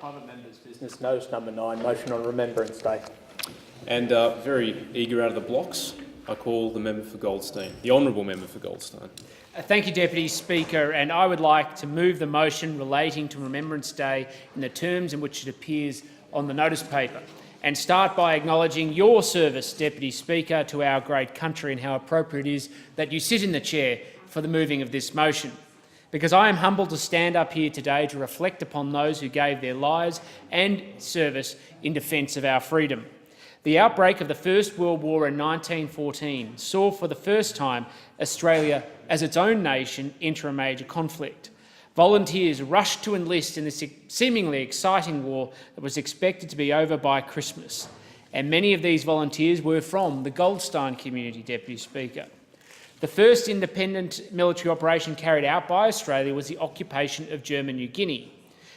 Private Members Business Notice number 9, motion on Remembrance Day. And very eager out of the blocks, I call the member for Goldstein, the honourable member for Goldstein. Thank you, Deputy Speaker, and I would like to move the motion relating to Remembrance Day in the terms in which it appears on the notice paper, and start by acknowledging your service, Deputy Speaker, to our great country and how appropriate it is that you sit in the chair for the moving of this motion. Because I am humbled to stand up here today to reflect upon those who gave their lives and service in defence of our freedom. The outbreak of the First World War in 1914 saw for the first time Australia as its own nation enter a major conflict. Volunteers rushed to enlist in this seemingly exciting war that was expected to be over by Christmas. And many of these volunteers were from the Goldstein community, Deputy Speaker. The first independent military operation carried out by Australia was the occupation of German New Guinea.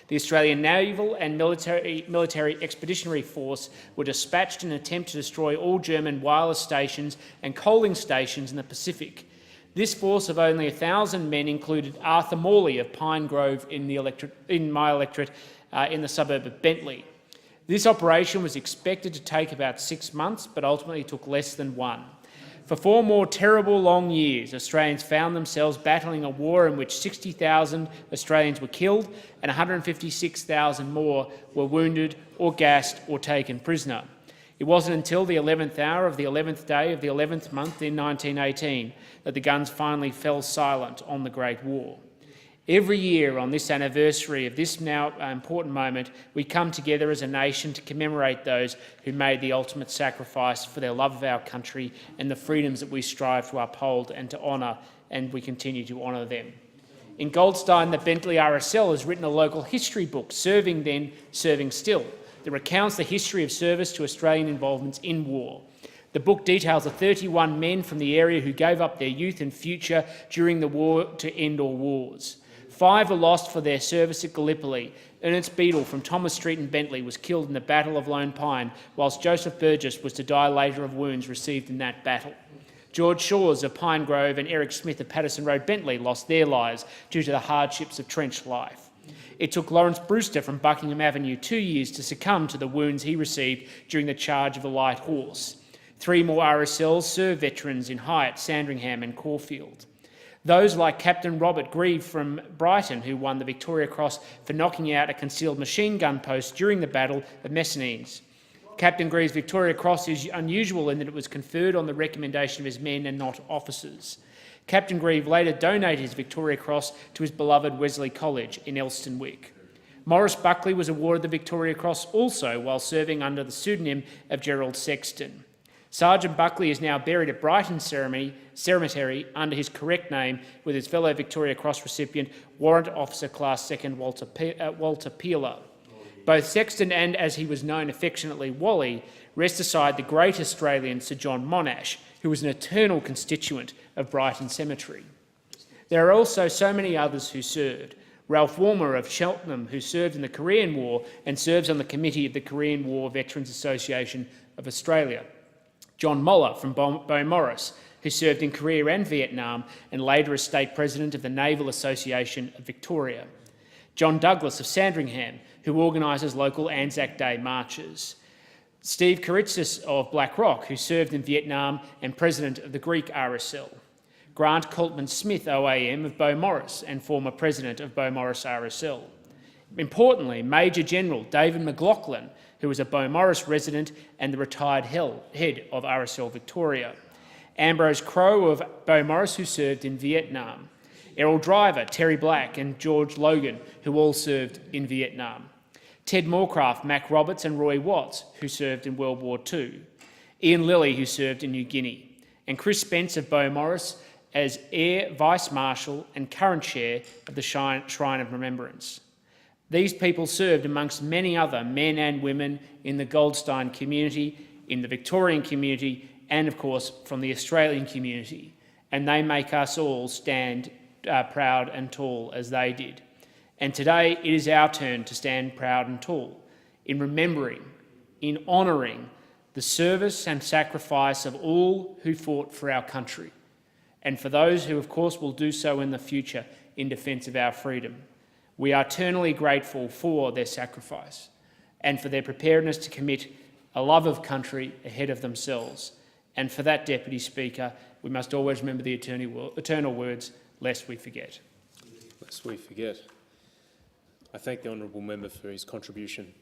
The Australian Naval and Military Expeditionary Force were dispatched in an attempt to destroy all German wireless stations and coaling stations in the Pacific. This force of only 1,000 men included Arthur Morley of Pine Grove in my electorate in the suburb of Bentley. This operation was expected to take about 6 months, but ultimately took less than one. For 4 more terrible long years, Australians found themselves battling a war in which 60,000 Australians were killed and 156,000 more were wounded or gassed or taken prisoner. It wasn't until the 11th hour of the 11th day of the 11th month in 1918 that the guns finally fell silent on the Great War. Every year on this anniversary of this now important moment, we come together as a nation to commemorate those who made the ultimate sacrifice for their love of our country and the freedoms that we strive to uphold and to honour, and we continue to honour them. In Goldstein, the Bentley RSL has written a local history book, Serving Then, Serving Still, that recounts the history of service to Australian involvements in war. The book details the 31 men from the area who gave up their youth and future during the war to end all wars. 5 were lost for their service at Gallipoli. Ernest Beadle from Thomas Street in Bentley was killed in the Battle of Lone Pine, whilst Joseph Burgess was to die later of wounds received in that battle. George Shawes of Pine Grove and Eric Smith of Patterson Road, Bentley, lost their lives due to the hardships of trench life. It took Lawrence Brewster from Buckingham Avenue 2 years to succumb to the wounds he received during the charge of the Light Horse. 3 more RSLs served veterans in Hyatt, Sandringham and Caulfield. Those like Captain Robert Grieve from Brighton, who won the Victoria Cross for knocking out a concealed machine gun post during the Battle of Messines. Captain Grieve's Victoria Cross is unusual in that it was conferred on the recommendation of his men and not officers. Captain Grieve later donated his Victoria Cross to his beloved Wesley College in Elstonwick. Maurice Buckley was awarded the Victoria Cross also while serving under the pseudonym of Gerald Sexton. Sergeant Buckley is now buried at Brighton Cemetery under his correct name with his fellow Victoria Cross recipient, Warrant Officer Class 2nd Walter Peeler. Both Sexton and, as he was known affectionately, Wally, rest aside the great Australian Sir John Monash, who was an eternal constituent of Brighton Cemetery. There are also so many others who served. Ralph Warmer of Cheltenham, who served in the Korean War and serves on the committee of the Korean War Veterans Association of Australia. John Moller from Beaumaris, who served in Korea and Vietnam and later as State President of the Naval Association of Victoria. John Douglas of Sandringham, who organises local Anzac Day marches. Steve Karitzis of Black Rock, who served in Vietnam and President of the Greek RSL. Grant Coltman Smith OAM of Beaumaris and former President of Beaumaris RSL. Importantly, Major General David McLaughlin, who was a Beaumaris resident and the retired head of RSL Victoria. Ambrose Crowe of Beaumaris, who served in Vietnam. Errol Driver, Terry Black and George Logan, who all served in Vietnam. Ted Moorcraft, Mac Roberts and Roy Watts, who served in World War II. Ian Lilly, who served in New Guinea. And Chris Spence of Beaumaris as Air Vice Marshal and current Chair of the Shrine of Remembrance. These people served amongst many other men and women in the Goldstein community, in the Victorian community, and of course from the Australian community. And they make us all stand proud and tall as they did. And today it is our turn to stand proud and tall in remembering, in honouring the service and sacrifice of all who fought for our country, and for those who of course will do so in the future in defence of our freedom. We are eternally grateful for their sacrifice and for their preparedness to commit a love of country ahead of themselves. And for that, Deputy Speaker, we must always remember the eternal words, lest we forget. Lest we forget. I thank the honourable member for his contribution